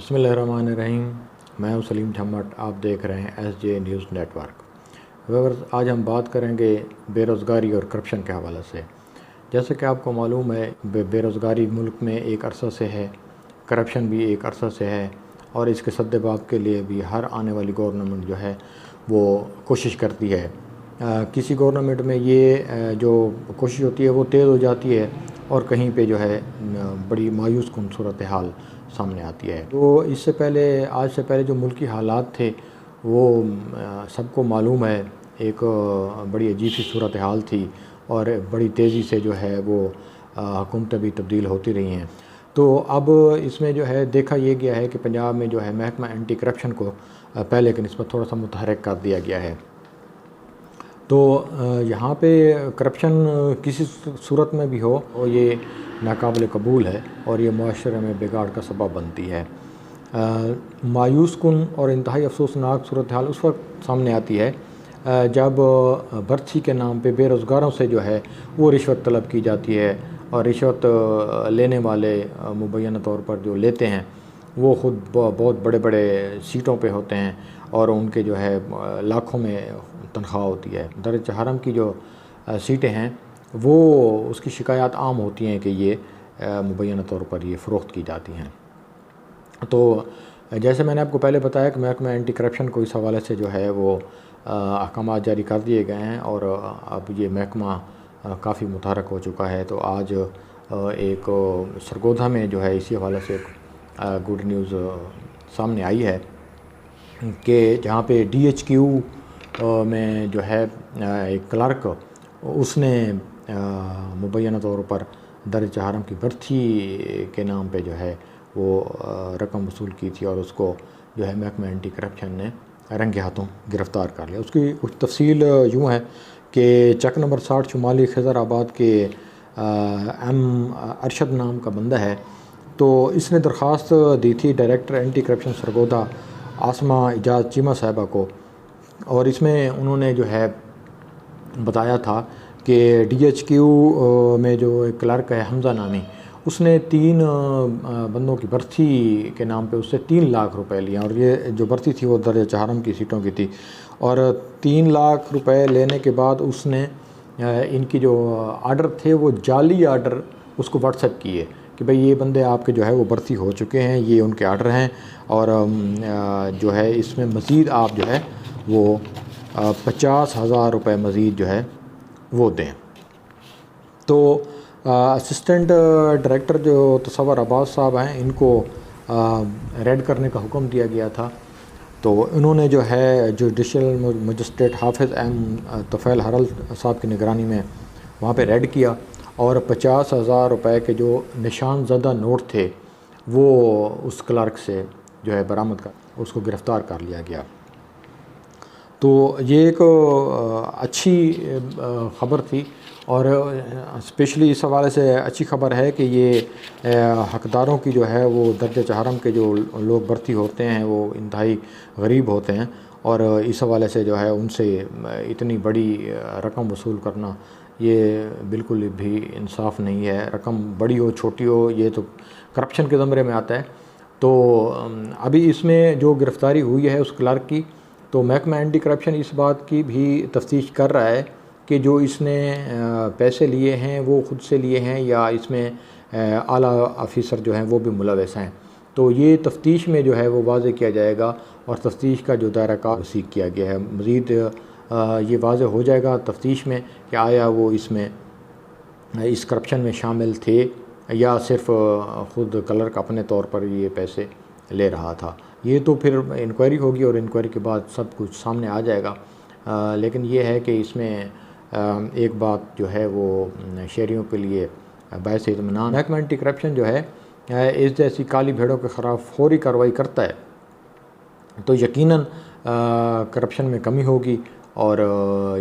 बिस्मिल्लाहिर्रहमानिर्रहीम। मैं हूं सलीम झम्मट। आप देख रहे हैं SJ न्यूज़ नेटवर्क। व्यूअर्स, आज हम बात करेंगे बेरोज़गारी और करप्शन के हवाले से। जैसे कि आपको मालूम है, बेरोज़गारी मुल्क में एक अरसा से है, करप्शन भी एक अरसा से है, और इसके सद्देबाब के लिए भी हर आने वाली गवर्नमेंट जो है वो कोशिश करती है। किसी गवर्नमेंट में ये जो कोशिश होती है वो तेज़ हो जाती है, और कहीं पे जो है बड़ी मायूस कुन सूरत हाल सामने आती है। तो इससे पहले, आज से पहले जो मुल्की हालात थे वो सबको मालूम है, एक बड़ी अजीब सी सूरत हाल थी, और बड़ी तेज़ी से जो है वो हुकूमतें भी तब्दील होती रही हैं। तो अब इसमें जो है देखा ये गया है कि पंजाब में जो है महकमा एंटी करप्शन को पहले की निस्बत थोड़ा सा मुतहरक कर दिया गया है। तो यहाँ पे करप्शन किसी सूरत में भी हो, और ये नाकाबिल कबूल है, और ये मुआशरे में बिगाड़ का सबब बनती है। मायूस कुन और इंतहाई अफसोसनाक सूरत हाल उस वक्त सामने आती है जब भर्ती के नाम पे बेरोज़गारों से जो है वो रिश्वत तलब की जाती है, और रिश्वत लेने वाले मुबैना तौर पर जो लेते हैं वो ख़ुद बहुत बड़े बड़े सीटों पे होते हैं, और उनके जो है लाखों में तनख्वाह होती है। दर्ज हरम की जो सीटें हैं वो उसकी शिकायत आम होती हैं कि ये मुबैना तौर पर ये फ़रोख्त की जाती हैं। तो जैसे मैंने आपको पहले बताया कि महकमा एंटी करप्शन को इस हवाले से जो है वो अहकामात जारी कर दिए गए हैं, और अब ये महकमा काफ़ी मुतहरक हो चुका है। तो आज एक सरगोधा में जो है इसी हवाले से गुड न्यूज़ सामने आई है कि जहाँ पे DHQ में जो है एक क्लर्क, उसने मुबैना तौर पर दर्ज हरम की भर्ती के नाम पे जो है वो रकम वसूल की थी, और उसको जो है महकमा एंटी करप्शन ने रंगे हाथों गिरफ़्तार कर लिया। उसकी कुछ तफसील यूँ है कि चक नंबर 60 शुमाली खैज़राबाद के अरशद नाम का बंदा है। तो इसने दरख्वास्त दी थी डायरेक्टर एंटी करप्शन सरगोधा आसमा इजाज़ चीमा साहिबा को, और इसमें उन्होंने जो है बताया था कि DHQ में जो एक क्लर्क है हमज़ा नामी, उसने 3 बंदों की भर्ती के नाम पे उससे 3 लाख रुपए लिए, और ये जो भर्ती थी वो दर्ज हरम की सीटों की थी, और 3 लाख रुपए लेने के बाद उसने इनकी जो आर्डर थे वो जाली आर्डर उसको व्हाट्सएप किए कि भाई ये बंदे आपके जो है वो भर्ती हो चुके हैं, ये उनके आर्डर हैं, और जो है इसमें मज़ीद आप जो है वो 50,000 रुपये मज़ीद जो है वो दें। तो असिस्टेंट डायरेक्टर जो तसव्वुर अब्बास साहब हैं, इनको रेड करने का हुक्म दिया गया था। तो इन्होंने जो है जुडिशल मजिस्ट्रेट हाफिज़ तफ़ैल हरल साहब की निगरानी में वहाँ पे रेड किया, और 50,000 रुपये के जो निशान ज़दा नोट थे वो उस क्लर्क से जो है बरामद कर उसको गिरफ़्तार कर लिया गया। तो ये एक अच्छी ख़बर थी, और स्पेशली इस हवाले से अच्छी ख़बर है कि ये हक़दारों की जो है वो दर्ज हरम के जो लोग भर्ती होते हैं वो इंतहाई गरीब होते हैं, और इस हवाले से जो है उनसे इतनी बड़ी रकम वसूल करना ये बिल्कुल भी इंसाफ नहीं है। रकम बड़ी हो छोटी हो, ये तो करप्शन के ज़मरे में आता है। तो अभी इसमें जो गिरफ़्तारी हुई है उस क्लर्क की, तो महकमा एंटी करप्शन इस बात की भी तफ्तीश कर रहा है कि जो इसने पैसे लिए हैं वो ख़ुद से लिए हैं, या इसमें आला ऑफिसर जो हैं वो भी मुलव्वस हैं। तो ये तफ्तीश में जो है वो वाज़े किया जाएगा, और तफ्तीश का जो दायरा कार वसी किया गया है। मज़ीद ये वाज़े हो जाएगा तफ्तीश में कि आया वो इसमें इस करप्शन में शामिल थे, या सिर्फ़ ख़ुद क्लर्क अपने तौर पर ये पैसे ले रहा था। ये तो फिर इंक्वायरी होगी, और इंक्वायरी के बाद सब कुछ सामने आ जाएगा। लेकिन ये है कि इसमें एक बात जो है वो शहरियों के लिए बायस इत्मीनान। महकमा एंटी करप्शन जो है इस जैसी काली भेड़ों के ख़िलाफ़ फौरी कार्रवाई करता है, तो यकीनन करप्शन में कमी होगी, और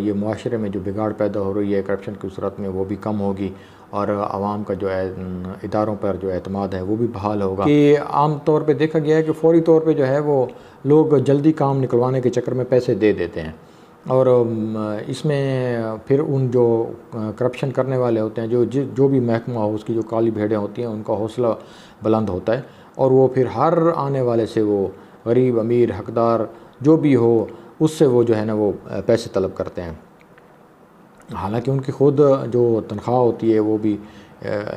ये मुआशरे में जो बिगाड़ पैदा हो रही है करप्शन की सूरत में वो भी कम होगी, और आवाम का जो है इदारों पर जो एतमाद है वो भी बहाल होगा। कि आम तौर पे देखा गया है कि फौरी तौर पे जो है वो लोग जल्दी काम निकलवाने के चक्कर में पैसे दे देते हैं, और इसमें फिर उन जो करप्शन करने वाले होते हैं, जो भी महकमा हो उसकी जो काली भेड़ें होती हैं, उनका हौसला बुलंद होता है, اور وہ پھر ہر آنے والے سے وہ غریب امیر حقدار جو بھی ہو اس سے وہ جو ہے نا وہ پیسے طلب کرتے ہیں، حالانکہ ان کی خود جو تنخواہ ہوتی ہے وہ بھی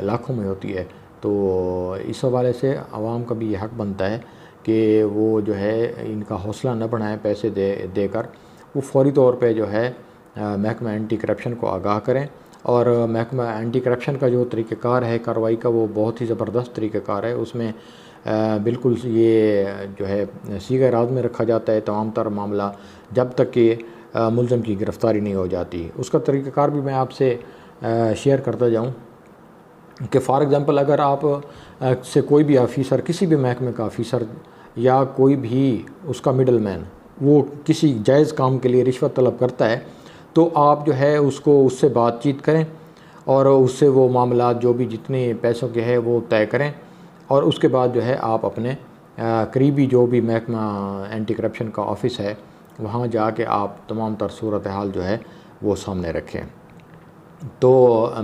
لاکھوں میں ہوتی ہے۔ تو اس حوالے سے عوام کا بھی یہ حق بنتا ہے کہ وہ جو ہے ان کا حوصلہ نہ بڑھائیں پیسے دے کر، وہ فوری طور پہ جو ہے محکمہ اینٹی کرپشن کو آگاہ کریں، اور محکمہ اینٹی کرپشن کا جو طریقہ کار ہے کارروائی کا وہ بہت ہی زبردست طریقہ کار ہے۔ اس میں بالکل یہ جو ہے صیغہ راز میں رکھا جاتا ہے تمام تر معاملہ جب تک کہ ملزم کی گرفتاری نہیں ہو جاتی۔ اس کا طریقہ کار بھی میں آپ سے شیئر کرتا جاؤں کہ فار ایگزامپل اگر آپ سے کوئی بھی آفیسر، کسی بھی محکمے کا آفیسر یا کوئی بھی اس کا مڈل مین وہ کسی جائز کام کے لیے رشوت طلب کرتا ہے، تو آپ جو ہے اس سے بات چیت کریں اور اس سے وہ معاملات جو بھی جتنے پیسوں کے ہے وہ طے کریں، اور اس کے بعد جو ہے آپ اپنے قریبی جو بھی محکمہ اینٹی کرپشن کا آفس ہے وہاں جا کے آپ تمام تر صورتحال جو ہے وہ سامنے رکھیں۔ تو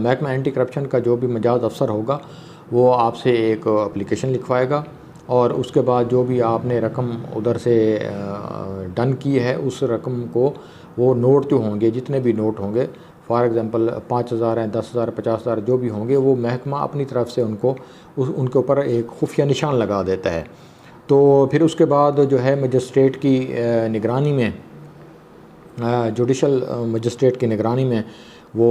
محکمہ اینٹی کرپشن کا جو بھی مجاز افسر ہوگا وہ آپ سے ایک اپلیکیشن لکھوائے گا، اور اس کے بعد جو بھی آپ نے رقم ادھر سے ڈن کی ہے اس رقم کو وہ نوٹ جو ہوں گے، جتنے بھی نوٹ ہوں گے، فار ایگزامپل 5,000 ہیں، 10,000 50,000 جو بھی ہوں گے، وہ محکمہ اپنی طرف سے ان کے اوپر ایک خفیہ نشان لگا دیتا ہے۔ تو پھر اس کے بعد جو ہے مجسٹریٹ کی نگرانی میں، جوڈیشل مجسٹریٹ کی نگرانی میں وہ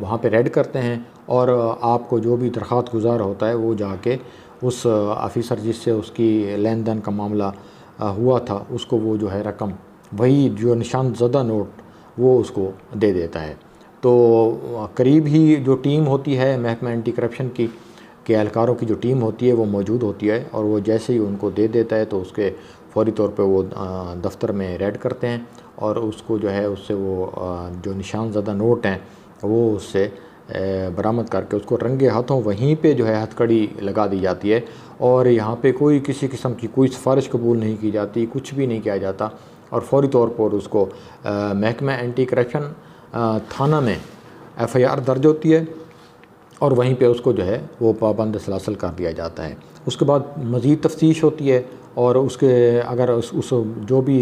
وہاں پہ ریڈ کرتے ہیں، اور آپ کو جو بھی درخواست گزار ہوتا ہے وہ جا کے اس آفیسر جس سے اس کی لین دین کا معاملہ ہوا تھا اس کو وہ جو ہے رقم، وہی جو نشان زدہ نوٹ وہ اس کو دے دیتا ہے۔ تو قریب ہی جو ٹیم ہوتی ہے محکمہ اینٹی کرپشن کی کے اہلکاروں کی جو ٹیم ہوتی ہے وہ موجود ہوتی ہے، اور وہ جیسے ہی ان کو دے دیتا ہے تو اس کے فوری طور پہ وہ دفتر میں ریڈ کرتے ہیں، اور اس کو جو ہے اس سے وہ جو نشان زدہ نوٹ ہیں وہ اس سے برآمد کر کے اس کو رنگے ہاتھوں وہیں پہ جو ہے ہتھ کڑی لگا دی جاتی ہے، اور یہاں پہ کوئی کسی قسم کی کوئی سفارش قبول نہیں کی جاتی، کچھ بھی نہیں کیا جاتا، اور فوری طور پر اس کو محکمہ اینٹی کرپشن تھانہ میں FIR درج ہوتی ہے، اور وہیں پہ اس کو جو ہے وہ پابند سلاسل کر دیا جاتا ہے۔ اس کے بعد مزید تفتیش ہوتی ہے، اور اس کے اگر اس جو بھی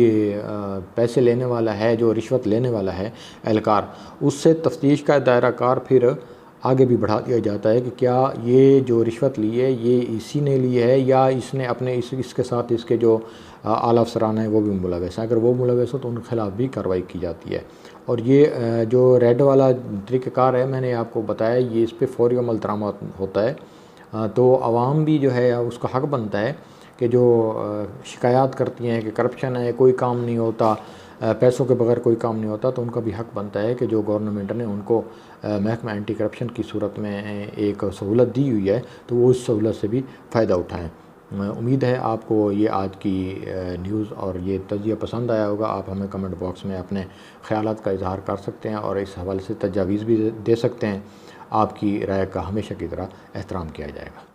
پیسے لینے والا ہے، جو رشوت لینے والا ہے اہلکار، اس سے تفتیش کا دائرہ کار پھر آگے بھی بڑھا دیا جاتا ہے کہ کیا یہ جو رشوت لی ہے یہ اسی نے لی ہے یا اس نے اپنے اس کے ساتھ اس کے جو اعلیٰ افسران ہیں وہ بھی ملوث ہیں، اگر وہ ملوث ہو تو ان کے خلاف بھی کارروائی کی جاتی ہے۔ اور یہ جو ریڈ والا طریقہ کار ہے میں نے آپ کو بتایا، یہ اس پہ فوری عمل درآمد ہوتا ہے، تو عوام بھی جو ہے اس کا حق بنتا ہے کہ جو شکایات کرتی ہیں کہ کرپشن ہے، کوئی کام نہیں ہوتا، پیسوں کے بغیر کوئی کام نہیں ہوتا، تو ان کا بھی حق بنتا ہے کہ جو گورنمنٹ نے ان کو محکمہ اینٹی کرپشن کی صورت میں ایک سہولت دی ہوئی ہے تو وہ اس سہولت سے بھی فائدہ اٹھائیں۔ امید ہے آپ کو یہ آج کی نیوز اور یہ تجزیہ پسند آیا ہوگا۔ آپ ہمیں کمنٹ باکس میں اپنے خیالات کا اظہار کر سکتے ہیں اور اس حوالے سے تجاویز بھی دے سکتے ہیں۔ آپ کی رائے کا ہمیشہ کی طرح احترام کیا جائے گا۔